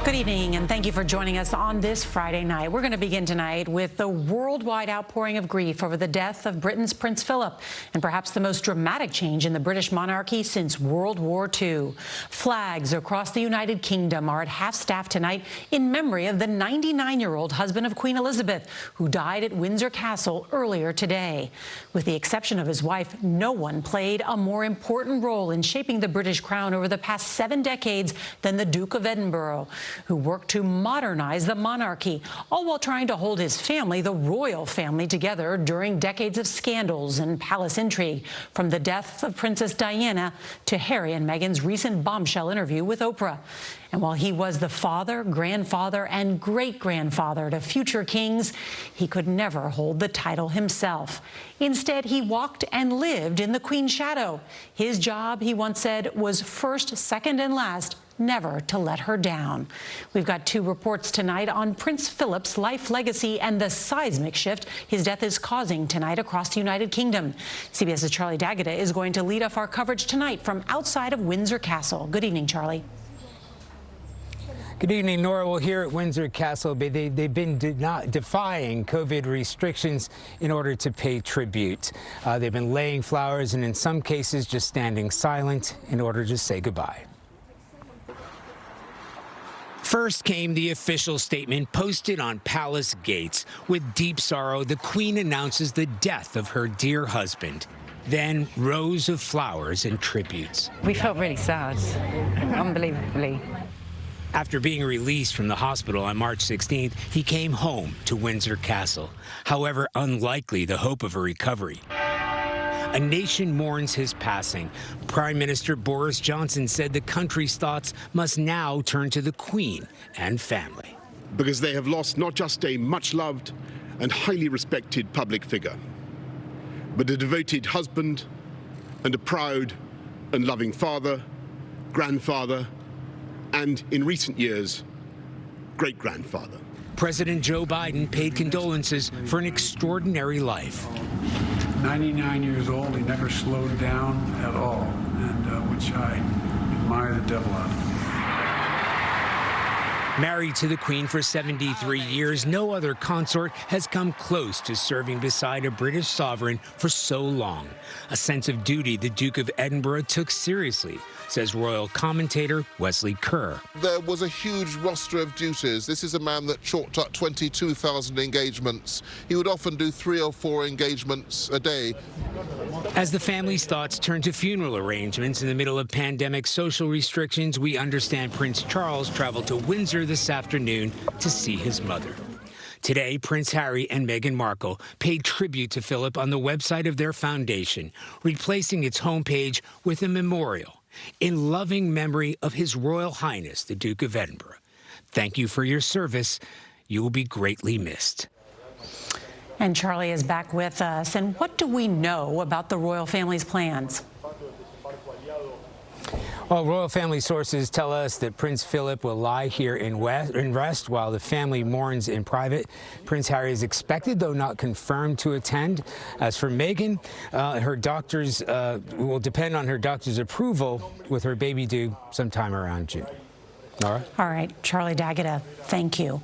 Good evening, and thank you for joining us on this Friday night. We're going to begin tonight with the worldwide outpouring of grief over the death of Britain's Prince Philip, and perhaps the most dramatic change in the British monarchy since World War II. Flags across the United Kingdom are at half-staff tonight in memory of the 99-year-old husband of Queen Elizabeth, who died at Windsor Castle earlier today. With the exception of his wife, no one played a more important role in shaping the British crown over the past 7 decades than the Duke of Edinburgh, who worked to modernize the monarchy, all while trying to hold his family, the royal family, together during decades of scandals and palace intrigue, from the death of Princess Diana to Harry and Meghan's recent bombshell interview with Oprah. And while he was the father, grandfather, and great-grandfather to future kings, he could never hold the title himself. Instead, he walked and lived in the Queen's shadow. His job, he once said, was first, second, and last, never to let her down. We've got 2 reports tonight on Prince Philip's life legacy and the seismic shift his death is causing tonight across the United Kingdom. CBS's Charlie D'Agata is going to lead off our coverage tonight from outside of Windsor Castle. Good evening, Charlie. Good evening, Nora. Well, here at Windsor Castle, they've been defying COVID restrictions in order to pay tribute. They've been laying flowers and in some cases just standing silent in order to say goodbye. First came the official statement posted on palace gates. With deep sorrow, the Queen announces the death of her dear husband. Then rows of flowers and tributes. We felt really sad, unbelievably. After being released from the hospital on March 16th, he came home to Windsor Castle. However unlikely the hope of a recovery. A nation mourns his passing. Prime Minister Boris Johnson said the country's thoughts must now turn to the Queen and family. Because they have lost not just a much-loved and highly respected public figure, but a devoted husband and a proud and loving father, grandfather, and, in recent years, great-grandfather. President Joe Biden paid condolences for an extraordinary life. 99 years old, he never slowed down at all, and which I admire the devil out of. Married to the Queen for 73 years, no other consort has come close to serving beside a British sovereign for so long. A sense of duty the Duke of Edinburgh took seriously, says royal commentator Wesley Kerr. There was a huge roster of duties. This is a man that chalked up 22,000 engagements. He would often do 3 or 4 engagements a day. As the family's thoughts turn to funeral arrangements in the middle of pandemic social restrictions, we understand Prince Charles traveled to Windsor this afternoon to see his mother. Today, Prince Harry and Meghan Markle paid tribute to Philip on the website of their foundation, replacing its homepage with a memorial in loving memory of His Royal Highness, the Duke of Edinburgh. Thank you for your service. You will be greatly missed. And Charlie is back with us. And what do we know about the royal family's plans? Well, royal family sources tell us that Prince Philip will lie here in rest while the family mourns in private. Prince Harry is expected, though not confirmed, to attend. As for Meghan, her doctors will depend on her doctor's approval, with her baby due sometime around June. Nora? All right, Charlie D'Agata, thank you.